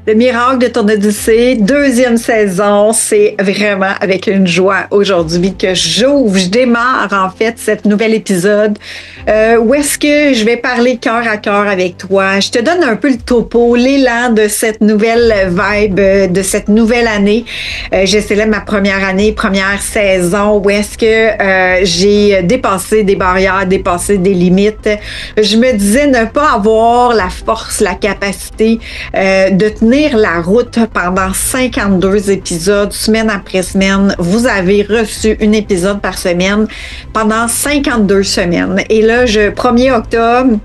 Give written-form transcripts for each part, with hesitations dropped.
Le miracle de ton Odyssée, deuxième saison, c'est vraiment avec une joie aujourd'hui que je démarre en fait cet nouvel épisode où est-ce que je vais parler cœur à cœur avec toi. Je te donne un peu le topo, l'élan de cette nouvelle vibe, de cette nouvelle année. Je célèbre ma première année, première saison où est-ce que j'ai dépassé des barrières, dépassé des limites. Je me disais ne pas avoir la force, la capacité de tenir la route pendant 52 épisodes, semaine après semaine. Vous avez reçu un épisode par semaine pendant 52 semaines. Et là, 1er octobre,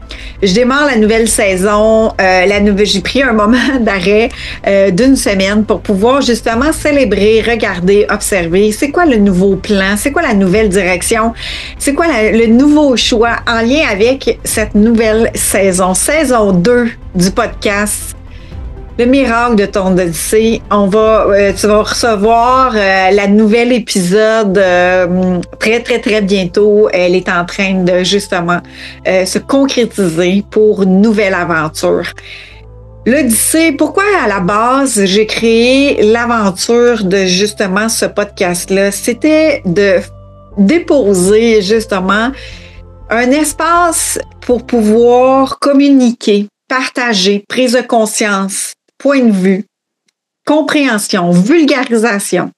je démarre la nouvelle saison. J'ai pris un moment d'arrêt d'une semaine pour pouvoir justement célébrer, regarder, observer. C'est quoi le nouveau plan? C'est quoi la nouvelle direction? C'est quoi le nouveau choix en lien avec cette nouvelle saison? Saison 2 du podcast Le miracle de ton Odyssée. Tu vas recevoir la nouvelle épisode très, très, très bientôt. Elle est en train de justement se concrétiser pour une nouvelle aventure. L'Odyssée, pourquoi à la base j'ai créé l'aventure de justement ce podcast-là? C'était de déposer justement un espace pour pouvoir communiquer, partager, prise de conscience, point de vue, compréhension, vulgarisation.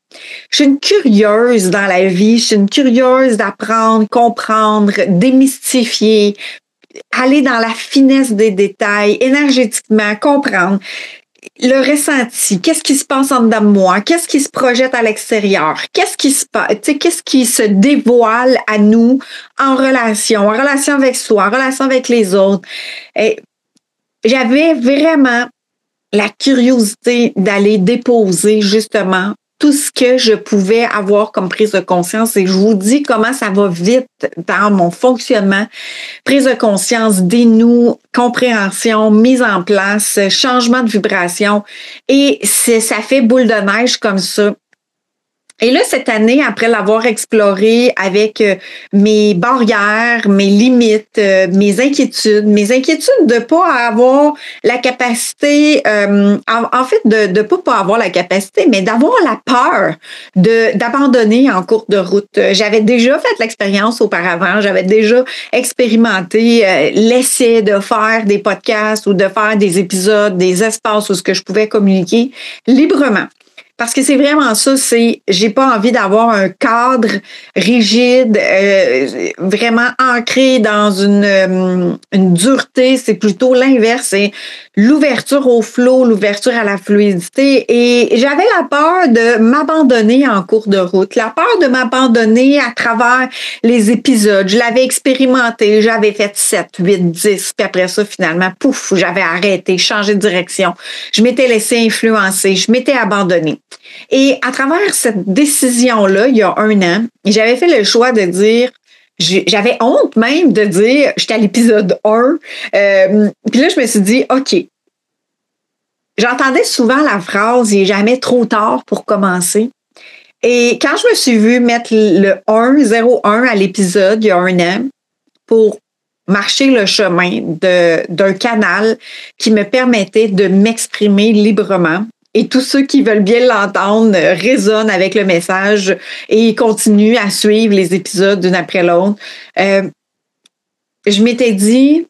Je suis une curieuse dans la vie, je suis une curieuse d'apprendre, comprendre, démystifier, aller dans la finesse des détails, énergétiquement, comprendre le ressenti, qu'est-ce qui se passe en dedans de moi, qu'est-ce qui se projette à l'extérieur, qu'est-ce qui se dévoile à nous en relation avec soi, en relation avec les autres. Et j'avais vraiment la curiosité d'aller déposer justement tout ce que je pouvais avoir comme prise de conscience. Et je vous dis comment ça va vite dans mon fonctionnement. Prise de conscience, dénou, compréhension, mise en place, changement de vibration. Et ça fait boule de neige comme ça. Et là, cette année, après l'avoir exploré avec mes barrières, mes limites, mes inquiétudes de pas avoir la capacité, en fait, de pas avoir la capacité, mais d'avoir la peur d'abandonner en cours de route. J'avais déjà fait l'expérience auparavant, j'avais déjà expérimenté l'essai de faire des podcasts ou de faire des épisodes, des espaces où ce que je pouvais communiquer librement. Parce que c'est vraiment ça, j'ai pas envie d'avoir un cadre rigide, vraiment ancré dans une dureté. C'est plutôt l'inverse, c'est l'ouverture au flow, l'ouverture à la fluidité. Et j'avais la peur de m'abandonner en cours de route, la peur de m'abandonner à travers les épisodes. Je l'avais expérimenté, j'avais fait 7, 8, 10, puis après ça, finalement, pouf, j'avais arrêté, changé de direction. Je m'étais laissé influencer, je m'étais abandonnée. Et à travers cette décision-là, il y a 1 an, j'avais fait le choix de dire, j'avais honte même de dire, j'étais à l'épisode 1, puis là, je me suis dit, OK, j'entendais souvent la phrase « il n'est jamais trop tard pour commencer ». Et quand je me suis vue mettre le 01 à l'épisode, il y a 1 an, pour marcher le chemin d'un canal qui me permettait de m'exprimer librement, et tous ceux qui veulent bien l'entendre résonnent avec le message et continuent à suivre les épisodes d'une après l'autre. Je m'étais dit,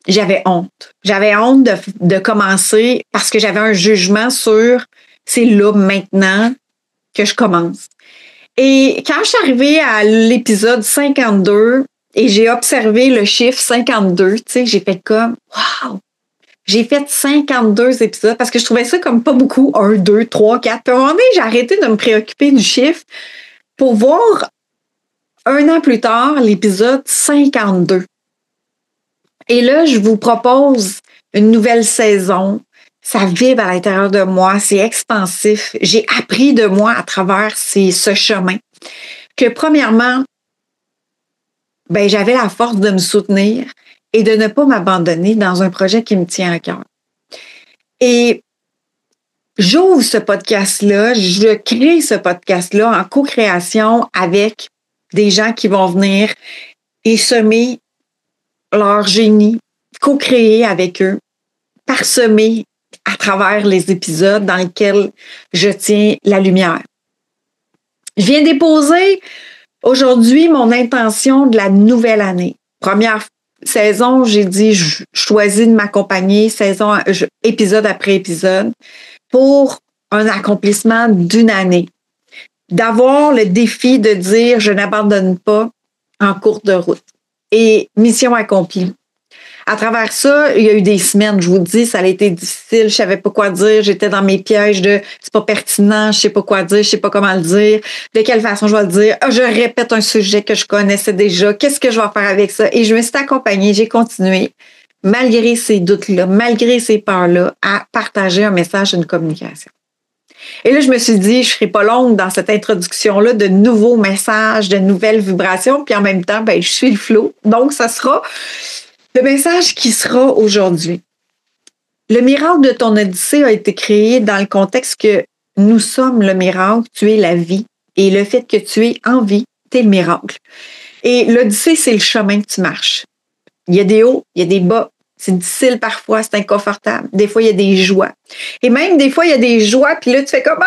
j'avais honte. J'avais honte de commencer parce que j'avais un jugement sur c'est là maintenant que je commence. Et quand je suis arrivée à l'épisode 52 et j'ai observé le chiffre 52, tu sais, j'ai fait comme wow! J'ai fait 52 épisodes parce que je trouvais ça comme pas beaucoup. 1, 2, 3, 4. Puis à un moment donné, j'ai arrêté de me préoccuper du chiffre pour voir 1 an plus tard l'épisode 52. Et là, je vous propose une nouvelle saison. Ça vibre à l'intérieur de moi. C'est expansif. J'ai appris de moi à travers ce chemin. Que premièrement, j'avais la force de me soutenir et de ne pas m'abandonner dans un projet qui me tient à cœur. Et j'ouvre ce podcast-là, je crée ce podcast-là en co-création avec des gens qui vont venir et semer leur génie, co-créer avec eux, parsemer à travers les épisodes dans lesquels je tiens la lumière. Je viens déposer aujourd'hui mon intention de la nouvelle année. Première saison, j'ai dit, je choisis de m'accompagner épisode après épisode pour un accomplissement d'une année. D'avoir le défi de dire, je n'abandonne pas en cours de route. Et mission accomplie. À travers ça, il y a eu des semaines, je vous dis, ça a été difficile, je savais pas quoi dire, j'étais dans mes pièges de c'est pas pertinent, je sais pas quoi dire, je sais pas comment le dire, de quelle façon je vais le dire, je répète un sujet que je connaissais déjà, qu'est-ce que je vais faire avec ça? Et je me suis accompagnée, j'ai continué, malgré ces doutes-là, malgré ces peurs-là, à partager un message, une communication. Et là, je me suis dit, je serai pas longue dans cette introduction-là de nouveaux messages, de nouvelles vibrations, puis en même temps, je suis le flow. Donc, ça sera le message qui sera aujourd'hui. Le miracle de ton Odyssée a été créé dans le contexte que nous sommes le miracle, tu es la vie. Et le fait que tu es en vie, tu es le miracle. Et l'Odyssée, c'est le chemin que tu marches. Il y a des hauts, il y a des bas. C'est difficile parfois, c'est inconfortable. Des fois, il y a des joies. Et même des fois, il y a des joies, puis là, tu fais comme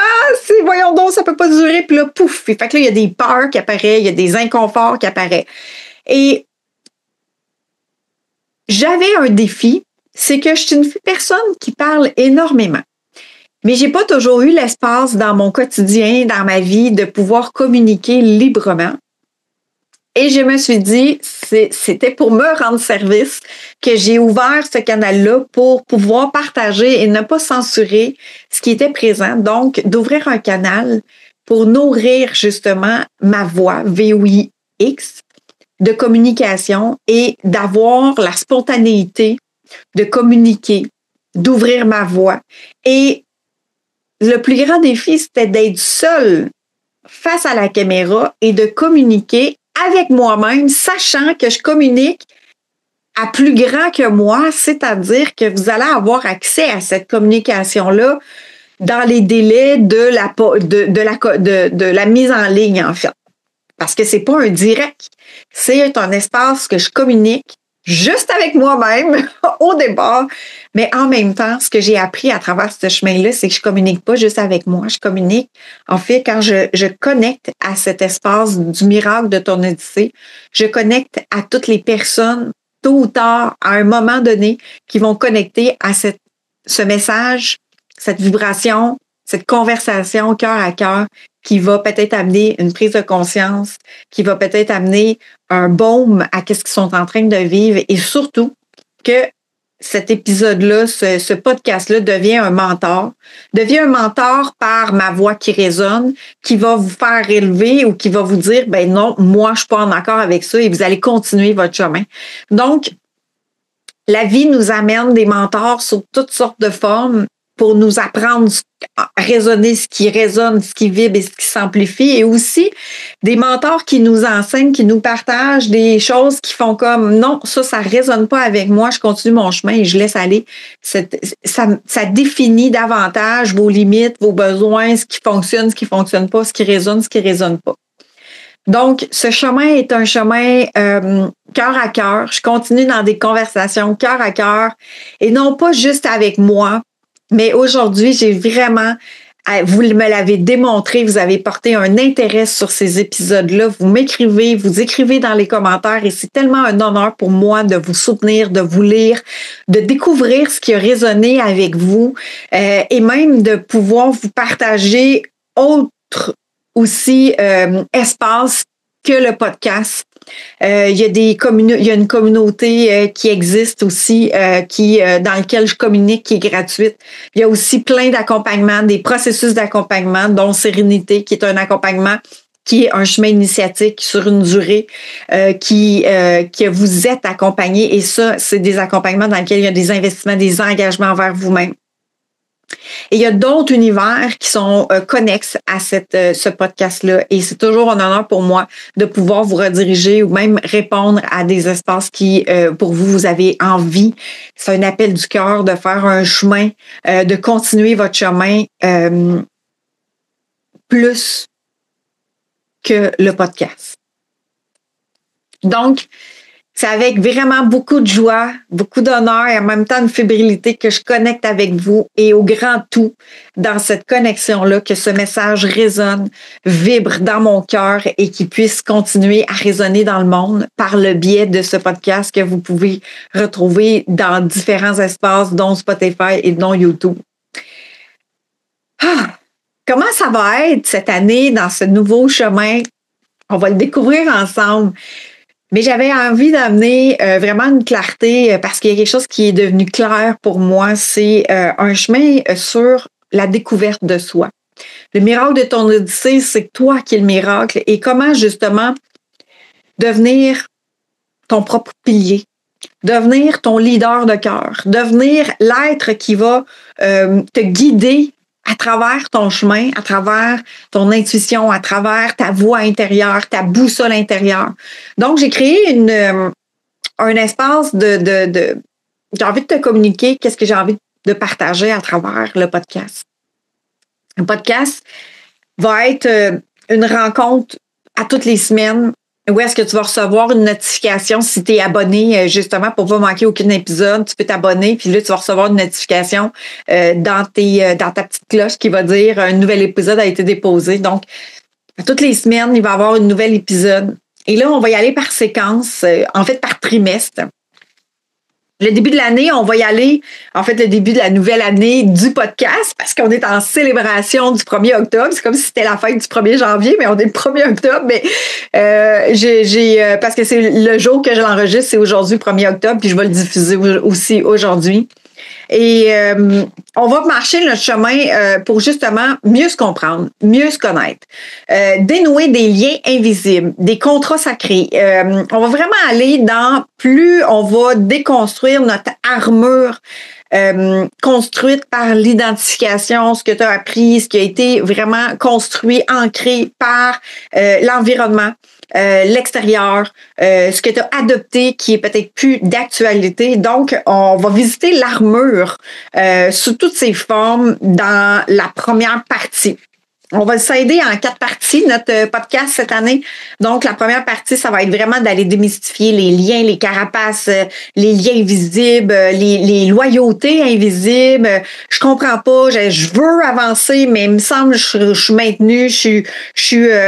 voyons donc, ça peut pas durer, puis là, pouf. Et fait que là, il y a des peurs qui apparaissent, il y a des inconforts qui apparaissent. Et j'avais un défi, c'est que je suis une personne qui parle énormément. Mais j'ai pas toujours eu l'espace dans mon quotidien, dans ma vie, de pouvoir communiquer librement. Et je me suis dit, c'était pour me rendre service que j'ai ouvert ce canal-là pour pouvoir partager et ne pas censurer ce qui était présent. Donc, d'ouvrir un canal pour nourrir justement ma voix, VOIX, de communication et d'avoir la spontanéité de communiquer, d'ouvrir ma voix. Et le plus grand défi, c'était d'être seule face à la caméra et de communiquer avec moi-même, sachant que je communique à plus grand que moi, c'est-à-dire que vous allez avoir accès à cette communication-là dans les délais de la mise en ligne, en fait. Parce que c'est pas un direct, c'est un espace que je communique juste avec moi-même au départ, mais en même temps, ce que j'ai appris à travers ce chemin-là, c'est que je communique pas juste avec moi, je communique, en fait, quand je connecte à cet espace du miracle de ton Odyssée, je connecte à toutes les personnes, tôt ou tard, à un moment donné, qui vont connecter à ce message, cette vibration, cette conversation cœur à cœur, qui va peut-être amener une prise de conscience, qui va peut-être amener un baume à ce qu'ils sont en train de vivre et surtout que cet épisode-là, ce podcast-là devient un mentor par ma voix qui résonne, qui va vous faire élever ou qui va vous dire, non, moi, je suis pas en accord avec ça et vous allez continuer votre chemin. Donc, la vie nous amène des mentors sous toutes sortes de formes pour nous apprendre à raisonner ce qui résonne, ce qui vibre et ce qui s'amplifie. Et aussi des mentors qui nous enseignent, qui nous partagent des choses qui font comme non, ça résonne pas avec moi, je continue mon chemin et je laisse aller. Ça définit davantage vos limites, vos besoins, ce qui fonctionne pas, ce qui résonne pas. Donc, ce chemin est un chemin cœur à cœur. Je continue dans des conversations cœur à cœur et non pas juste avec moi. Mais aujourd'hui, j'ai vraiment, vous me l'avez démontré, vous avez porté un intérêt sur ces épisodes-là. Vous m'écrivez, vous écrivez dans les commentaires et c'est tellement un honneur pour moi de vous soutenir, de vous lire, de découvrir ce qui a résonné avec vous et même de pouvoir vous partager autre aussi espace que le podcast. Il y a une communauté qui existe aussi, dans laquelle je communique, qui est gratuite. Il y a aussi plein d'accompagnements, des processus d'accompagnement, dont Sérénité, qui est un accompagnement qui est un chemin initiatique sur une durée, que vous êtes accompagné. Et ça, c'est des accompagnements dans lesquels il y a des investissements, des engagements envers vous-même. Et il y a d'autres univers qui sont connexes à ce podcast-là. Et c'est toujours un honneur pour moi de pouvoir vous rediriger ou même répondre à des espaces qui, pour vous, vous avez envie. C'est un appel du cœur de faire un chemin, de continuer votre chemin plus que le podcast. Donc, c'est avec vraiment beaucoup de joie, beaucoup d'honneur et en même temps une fébrilité que je connecte avec vous et au grand tout dans cette connexion-là, que ce message résonne, vibre dans mon cœur et qu'il puisse continuer à résonner dans le monde par le biais de ce podcast que vous pouvez retrouver dans différents espaces, dont Spotify et dont YouTube. Comment ça va être cette année dans ce nouveau chemin? On va le découvrir ensemble. Mais j'avais envie d'amener vraiment une clarté parce qu'il y a quelque chose qui est devenu clair pour moi. C'est un chemin sur la découverte de soi. Le miracle de ton Odyssée, c'est toi qui es le miracle. Et comment justement devenir ton propre pilier, devenir ton leader de cœur, devenir l'être qui va te guider à travers ton chemin, à travers ton intuition, à travers ta voix intérieure, ta boussole intérieure. Donc, j'ai créé un espace j'ai envie de te communiquer qu'est-ce que j'ai envie de partager à travers le podcast. Un podcast va être une rencontre à toutes les semaines où est-ce que tu vas recevoir une notification si tu es abonné, justement, pour ne pas manquer aucun épisode. Tu peux t'abonner, puis là, tu vas recevoir une notification dans ta petite cloche qui va dire un nouvel épisode a été déposé. Donc, toutes les semaines, il va y avoir un nouvel épisode. Et là, on va y aller par séquence, en fait, par trimestre. Le début de l'année, on va y aller, en fait, le début de la nouvelle année du podcast, parce qu'on est en célébration du 1er octobre. C'est comme si c'était la fête du 1er janvier, mais on est le 1er octobre. Mais parce que c'est le jour que je l'enregistre, c'est aujourd'hui, 1er octobre, puis je vais le diffuser aussi aujourd'hui. Et on va marcher notre chemin pour justement mieux se comprendre, mieux se connaître, dénouer des liens invisibles, des contrats sacrés. On va vraiment aller dans plus on va déconstruire notre armure construite par l'identification, ce que tu as appris, ce qui a été vraiment construit, ancré par l'environnement. L'extérieur, ce que tu as adopté qui est peut-être plus d'actualité. Donc, on va visiter l'armure sous toutes ses formes dans la première partie. On va le scinder en 4 parties, notre podcast cette année. Donc, la première partie, ça va être vraiment d'aller démystifier les liens, les carapaces, les liens invisibles, les loyautés invisibles. Je comprends pas, je veux avancer, mais il me semble que je suis maintenue, je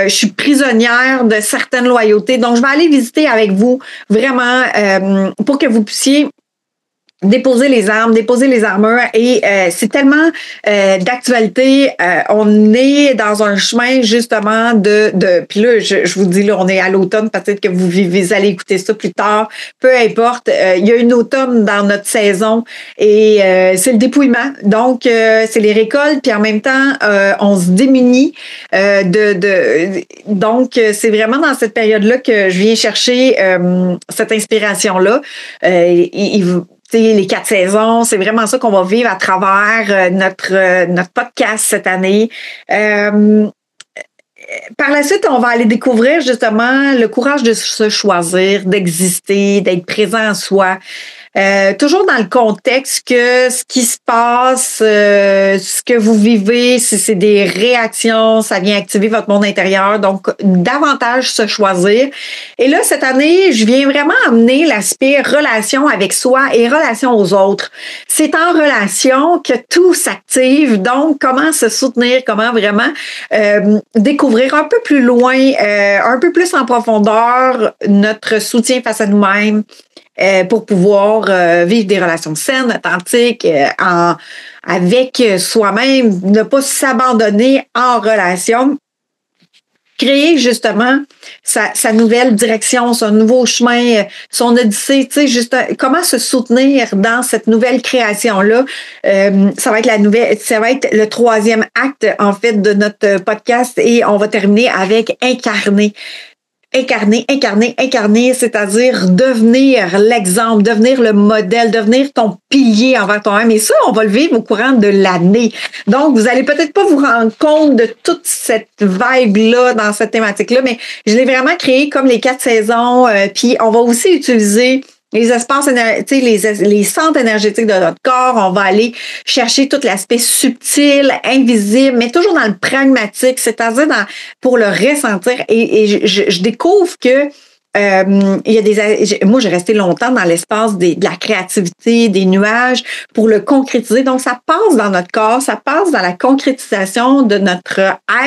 suis prisonnière de certaines loyautés. Donc, je vais aller visiter avec vous vraiment pour que vous puissiez déposer les armes, déposer les armures et c'est tellement d'actualité. On est dans un chemin justement de puis là je vous dis là on est à l'automne, peut-être que vous allez écouter ça plus tard, peu importe. Il y a une automne dans notre saison et c'est le dépouillement. Donc c'est les récoltes puis en même temps on se démunit donc c'est vraiment dans cette période-là que je viens chercher cette inspiration-là. Les 4 saisons, c'est vraiment ça qu'on va vivre à travers notre podcast cette année. Par la suite, on va aller découvrir justement le courage de se choisir, d'exister, d'être présent en soi. Toujours dans le contexte que ce qui se passe, ce que vous vivez, si c'est des réactions, ça vient activer votre monde intérieur. Donc, davantage se choisir. Et là, cette année, je viens vraiment amener l'aspect relation avec soi et relation aux autres. C'est en relation que tout s'active. Donc, comment se soutenir, comment vraiment découvrir un peu plus loin, un peu plus en profondeur notre soutien face à nous-mêmes. Pour pouvoir vivre des relations saines, authentiques, avec soi-même, ne pas s'abandonner en relation, créer justement sa nouvelle direction, son nouveau chemin, son odyssée, tu sais, juste comment se soutenir dans cette nouvelle création-là. Ça va être le 3e acte, en fait, de notre podcast et on va terminer avec incarner. Incarner, c'est-à-dire devenir l'exemple, devenir le modèle, devenir ton pilier envers toi-même. Et ça, on va le vivre au courant de l'année. Donc, vous allez peut-être pas vous rendre compte de toute cette vibe-là dans cette thématique-là, mais je l'ai vraiment créé comme les 4 saisons. Puis, on va aussi utiliser les espaces, les centres énergétiques de notre corps, on va aller chercher tout l'aspect subtil, invisible, mais toujours dans le pragmatique, c'est-à-dire pour le ressentir. Et je découvre que il y a moi, j'ai resté longtemps dans l'espace de la créativité, des nuages pour le concrétiser. Donc, ça passe dans notre corps, ça passe dans la concrétisation de notre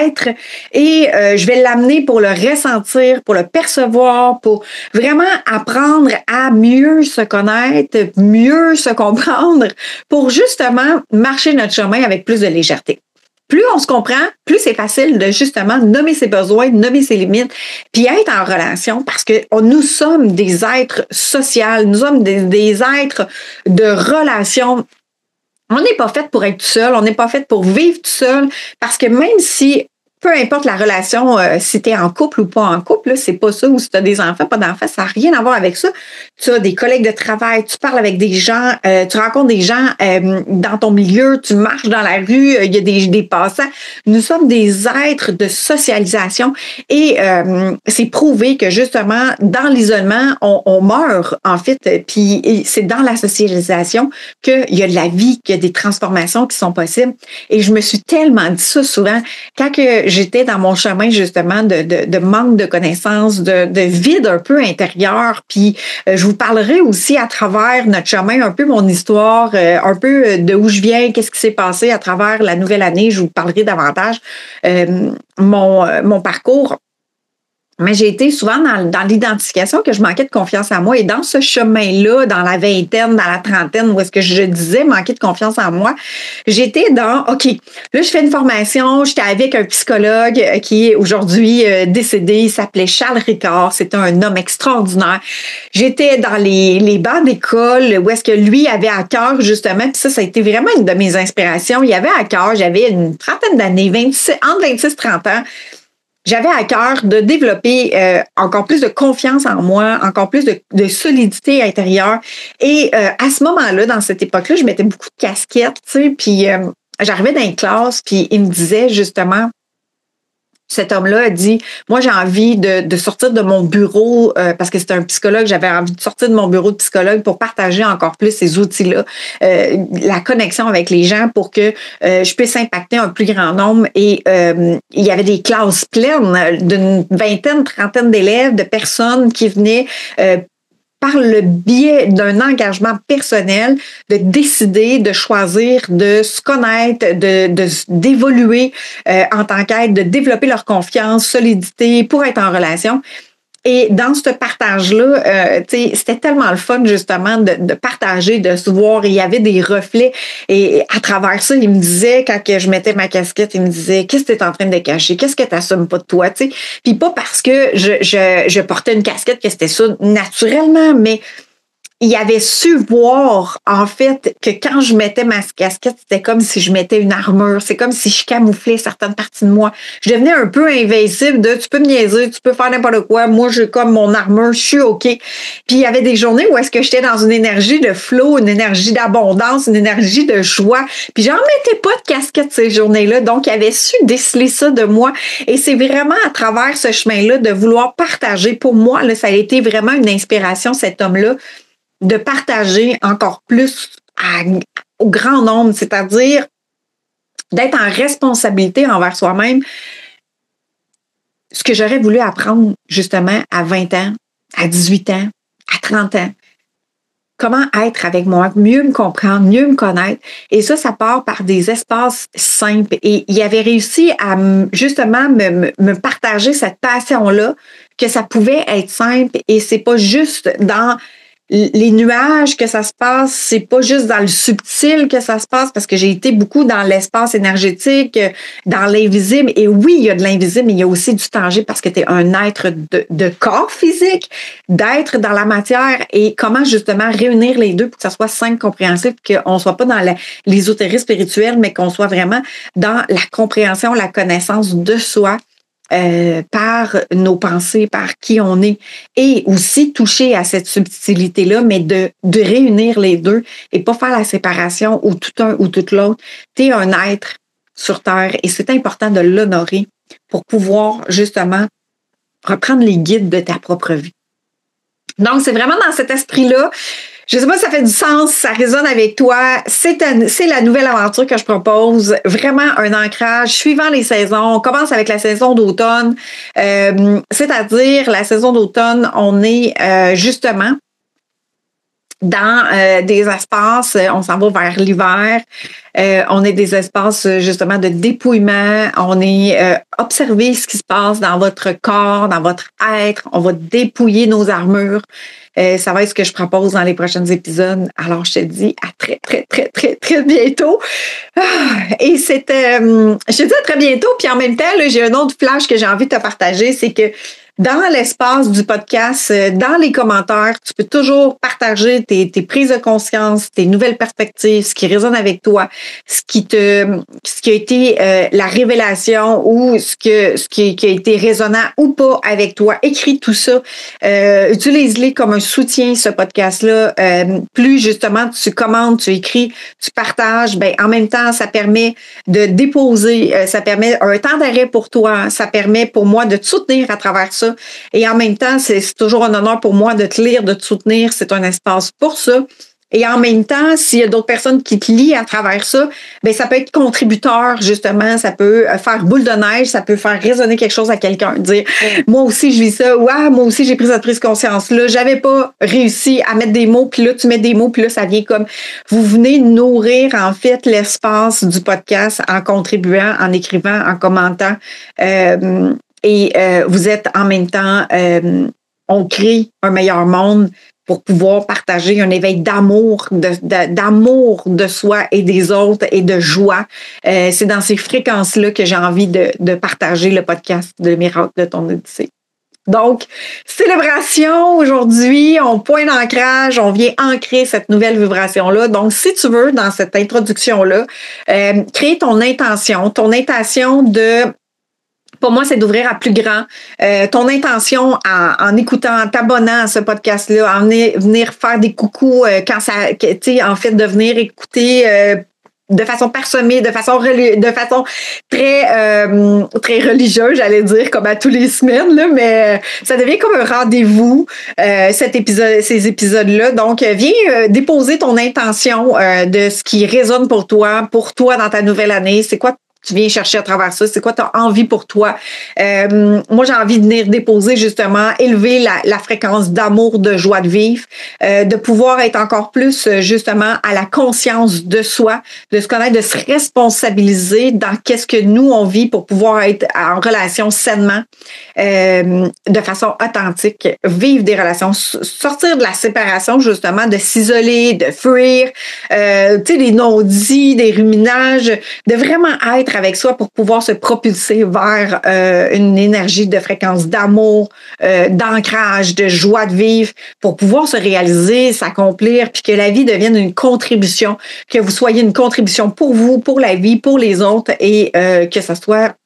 être et je vais l'amener pour le ressentir, pour le percevoir, pour vraiment apprendre à mieux se connaître, mieux se comprendre, pour justement marcher notre chemin avec plus de légèreté. Plus on se comprend, plus c'est facile de justement nommer ses besoins, nommer ses limites, puis être en relation parce que nous sommes des êtres sociaux, nous sommes des êtres de relation. On n'est pas fait pour être tout seul, on n'est pas fait pour vivre tout seul parce que même si peu importe la relation, si tu es en couple ou pas en couple, là, c'est pas ça, ou si tu as des enfants, pas d'enfants, ça n'a rien à voir avec ça. Tu as des collègues de travail, tu parles avec des gens, tu rencontres des gens dans ton milieu, tu marches dans la rue, il y a des passants. Nous sommes des êtres de socialisation et c'est prouvé que justement, dans l'isolement, on meurt en fait, puis c'est dans la socialisation qu'il y a de la vie, qu'il y a des transformations qui sont possibles. Et je me suis tellement dit ça souvent, quand que j'étais dans mon chemin justement de manque de connaissances, de vide un peu intérieur. Puis je vous parlerai aussi à travers notre chemin, un peu mon histoire, un peu de où je viens, qu'est-ce qui s'est passé à travers la nouvelle année. Je vous parlerai davantage mon parcours. Mais j'ai été souvent dans l'identification que je manquais de confiance en moi. Et dans ce chemin-là, dans la vingtaine, dans la trentaine, où est-ce que je disais manquer de confiance en moi, j'étais dans, OK, là, je fais une formation, j'étais avec un psychologue qui est aujourd'hui décédé, il s'appelait Charles Ricard, c'était un homme extraordinaire. J'étais dans les bancs d'école où est-ce que lui avait à cœur, justement, puis ça a été vraiment une de mes inspirations. Il avait à cœur, j'avais une trentaine d'années, entre 26 et 30 ans, j'avais à cœur de développer encore plus de confiance en moi, encore plus de solidité intérieure. Et à ce moment-là, dans cette époque-là, je mettais beaucoup de casquettes, tu sais, puis j'arrivais dans une classe, puis il me disait justement, cet homme-là a dit, moi, j'ai envie de sortir de mon bureau, parce que c'était un psychologue, j'avais envie de sortir de mon bureau de psychologue pour partager encore plus ces outils-là, la connexion avec les gens pour que je puisse impacter un plus grand nombre. Et il y avait des classes pleines d'une vingtaine, trentaine d'élèves, de personnes qui venaient par le biais d'un engagement personnel, de décider, de choisir, de se connaître, d'évoluer en tant qu'être, de développer leur confiance, solidité pour être en relation. Et dans ce partage-là, c'était tellement le fun, justement, de partager, de se voir. Et il y avait des reflets. Et à travers ça, il me disait, quand que je mettais ma casquette, il me disait, qu'est-ce que tu es en train de cacher? Qu'est-ce que tu n'assumes pas de toi? T'sais? Puis pas parce que je portais une casquette que c'était ça naturellement, mais il avait su voir, en fait, que quand je mettais ma casquette, c'était comme si je mettais une armure. C'est comme si je camouflais certaines parties de moi. Je devenais un peu invincible de, tu peux me niaiser, tu peux faire n'importe quoi. Moi, j'ai comme mon armure, je suis OK. Puis il y avait des journées où est-ce que j'étais dans une énergie de flow, une énergie d'abondance, une énergie de joie. Puis j'en mettais pas de casquette ces journées-là. Donc, il avait su déceler ça de moi. Et c'est vraiment à travers ce chemin-là de vouloir partager. Pour moi, là, ça a été vraiment une inspiration, cet homme-là, de partager encore plus au grand nombre, c'est-à-dire d'être en responsabilité envers soi-même. Ce que j'aurais voulu apprendre justement à 20 ans, à 18 ans, à 30 ans. Comment être avec moi, mieux me comprendre, mieux me connaître. Et ça part par des espaces simples. Et il avait réussi à justement me partager cette passion-là, que ça pouvait être simple. Et c'est pas juste dans les nuages que ça se passe, c'est pas juste dans le subtil que ça se passe, parce que j'ai été beaucoup dans l'espace énergétique, dans l'invisible. Et oui, il y a de l'invisible, mais il y a aussi du tangible parce que tu es un être de corps physique, d'être dans la matière, et comment justement réunir les deux pour que ça soit simple, compréhensible, qu'on soit pas dans l'ésotérisme spirituel, mais qu'on soit vraiment dans la compréhension, la connaissance de soi. Par nos pensées, par qui on est, et aussi toucher à cette subtilité-là, mais de réunir les deux et pas faire la séparation ou tout un ou tout l'autre. Tu es un être sur Terre et c'est important de l'honorer pour pouvoir justement reprendre les guides de ta propre vie. Donc, c'est vraiment dans cet esprit-là Je sais pas si ça fait du sens, si ça résonne avec toi. C'est la nouvelle aventure que je propose. Vraiment un ancrage suivant les saisons. On commence avec la saison d'automne. C'est-à-dire, la saison d'automne, on est justement dans des espaces, on s'en va vers l'hiver, on est des espaces justement de dépouillement, on est observer ce qui se passe dans votre corps, dans votre être, on va dépouiller nos armures. Ça va être ce que je propose dans les prochains épisodes. Alors, je te dis à très, très, très, très, très bientôt. Et c'était, je te dis à très bientôt, puis en même temps, là, j'ai un autre flash que j'ai envie de te partager, c'est que dans l'espace du podcast, dans les commentaires, tu peux toujours partager tes prises de conscience, tes nouvelles perspectives, ce qui résonne avec toi, ce qui a été la révélation ou ce qui a été résonnant ou pas avec toi. Écris tout ça. Utilise-les comme un soutien, ce podcast-là. Plus justement tu commentes, tu écris, tu partages, ben en même temps, ça permet de déposer, ça permet un temps d'arrêt pour toi, ça permet pour moi de te soutenir à travers ça. Et en même temps, c'est toujours un honneur pour moi de te lire, de te soutenir. C'est un espace pour ça. Et en même temps, s'il y a d'autres personnes qui te lient à travers ça, ben ça peut être contributeur, justement. Ça peut faire boule de neige, ça peut faire résonner quelque chose à quelqu'un. Dire, moi aussi, je vis ça. Ouais, moi aussi, j'ai pris cette prise de conscience-là. J'avais pas réussi à mettre des mots, puis là, tu mets des mots, puis là, ça vient comme... Vous venez nourrir, en fait, l'espace du podcast en contribuant, en écrivant, en commentant. Vous êtes en même temps, on crée un meilleur monde pour pouvoir partager un éveil d'amour, d'amour de soi et des autres et de joie. C'est dans ces fréquences-là que j'ai envie de partager le podcast de Miracle de ton Odyssée. Donc, célébration aujourd'hui, on point d'ancrage, on vient ancrer cette nouvelle vibration-là. Donc, si tu veux, dans cette introduction-là, créer ton intention de... Pour moi, c'est d'ouvrir à plus grand. Ton intention en écoutant, en t'abonnant à ce podcast-là, en venir faire des coucous quand ça, tu sais, en fait, de venir écouter de façon parsemée, de façon très très religieuse, j'allais dire, comme à tous les semaines, là, mais ça devient comme un rendez-vous, ces épisodes-là. Donc, viens déposer ton intention de ce qui résonne pour toi dans ta nouvelle année. C'est quoi tu viens chercher à travers ça? C'est quoi tu as envie pour toi? Moi, j'ai envie de venir déposer, justement, élever la fréquence d'amour, de joie de vivre, de pouvoir être encore plus, justement, à la conscience de soi, de se connaître, de se responsabiliser dans qu'est-ce que nous, on vit pour pouvoir être en relation sainement, de façon authentique, vivre des relations, sortir de la séparation, justement, de s'isoler, de fuir, tu sais, des non-dits, des ruminages, de vraiment être avec soi pour pouvoir se propulser vers une énergie de fréquence d'amour, d'ancrage, de joie de vivre, pour pouvoir se réaliser, s'accomplir, puis que la vie devienne une contribution, que vous soyez une contribution pour vous, pour la vie, pour les autres, et que ça soit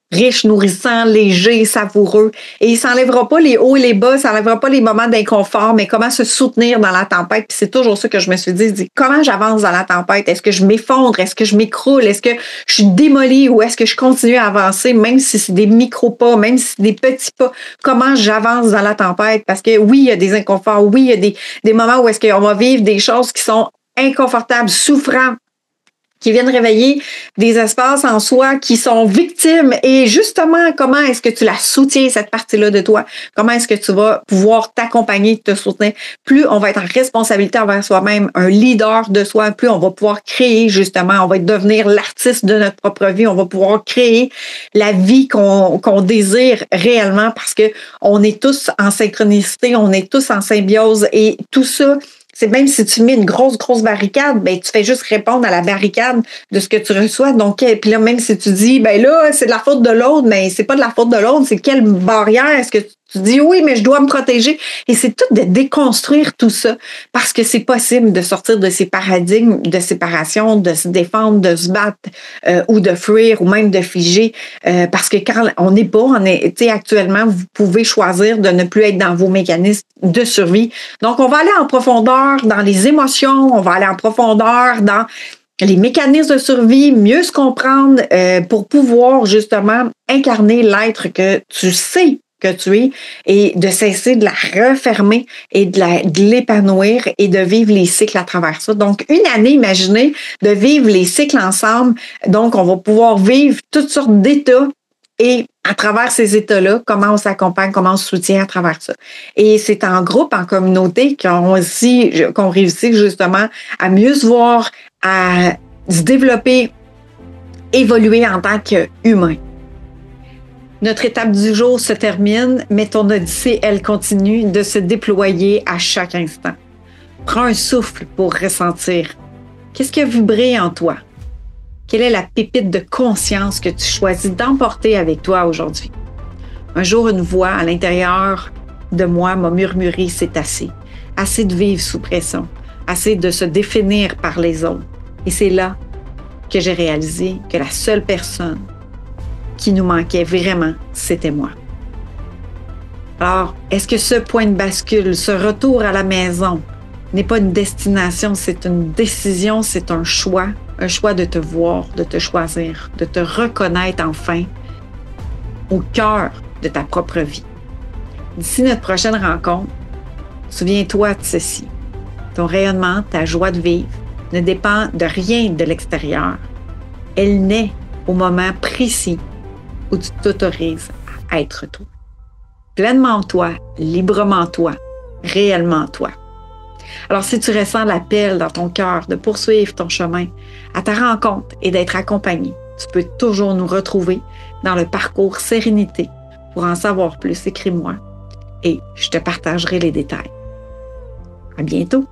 riche, nourrissant, léger, savoureux. Et il s'enlèvera pas les hauts et les bas, ça n'enlèvera pas les moments d'inconfort, mais comment se soutenir dans la tempête. Puis c'est toujours ça que je me suis dit, comment j'avance dans la tempête? Est-ce que je m'effondre? Est-ce que je m'écroule? Est-ce que je suis démolie ou est-ce que je continue à avancer, même si c'est des micro-pas, même si c'est des petits pas? Comment j'avance dans la tempête? Parce que oui, il y a des inconforts, oui, il y a des moments où est-ce qu'on va vivre des choses qui sont inconfortables, souffrantes, qui viennent réveiller des espaces en soi qui sont victimes. Et justement, comment est-ce que tu la soutiens, cette partie-là de toi? Comment est-ce que tu vas pouvoir t'accompagner, te soutenir? Plus on va être en responsabilité envers soi-même, un leader de soi, plus on va pouvoir créer, justement, on va devenir l'artiste de notre propre vie, on va pouvoir créer la vie qu'on désire réellement parce que on est tous en synchronicité, on est tous en symbiose et tout ça, c'est même si tu mets une grosse barricade, ben tu fais juste répondre à la barricade de ce que tu reçois. Donc, puis là, même si tu dis, ben là, c'est de la faute de l'autre, mais c'est pas de la faute de l'autre, c'est quelle barrière est-ce que tu dis oui, mais je dois me protéger. Et c'est tout de déconstruire tout ça parce que c'est possible de sortir de ces paradigmes de séparation, de se défendre, de se battre ou de fuir ou même de figer. Parce que quand on n'est pas, tu sais, actuellement, vous pouvez choisir de ne plus être dans vos mécanismes de survie. Donc, on va aller en profondeur dans les émotions, on va aller en profondeur dans les mécanismes de survie, mieux se comprendre pour pouvoir justement incarner l'être que tu sais que tu es et de cesser de la refermer et de l'épanouir et de vivre les cycles à travers ça. Donc, une année, imaginez, de vivre les cycles ensemble. Donc, on va pouvoir vivre toutes sortes d'états et à travers ces états-là, comment on s'accompagne, comment on se soutient à travers ça. Et c'est en groupe, en communauté qu'on réussit justement à mieux se voir, à se développer, évoluer en tant qu'humain. Notre étape du jour se termine, mais ton odyssée, elle continue de se déployer à chaque instant. Prends un souffle pour ressentir. Qu'est-ce qui a vibré en toi? Quelle est la pépite de conscience que tu choisis d'emporter avec toi aujourd'hui? Un jour, une voix à l'intérieur de moi m'a murmuré, c'est assez. Assez de vivre sous pression. Assez de se définir par les autres. Et c'est là que j'ai réalisé que la seule personne qui nous manquait vraiment, c'était moi. Alors, est-ce que ce point de bascule, ce retour à la maison, n'est pas une destination, c'est une décision, c'est un choix de te voir, de te choisir, de te reconnaître enfin au cœur de ta propre vie. D'ici notre prochaine rencontre, souviens-toi de ceci. Ton rayonnement, ta joie de vivre ne dépend de rien de l'extérieur. Elle naît au moment précis où tu t'autorises à être toi. Pleinement toi, librement toi, réellement toi. Alors, si tu ressens l'appel dans ton cœur de poursuivre ton chemin à ta rencontre et d'être accompagné, tu peux toujours nous retrouver dans le parcours Sérénité. Pour en savoir plus, écris-moi et je te partagerai les détails. À bientôt!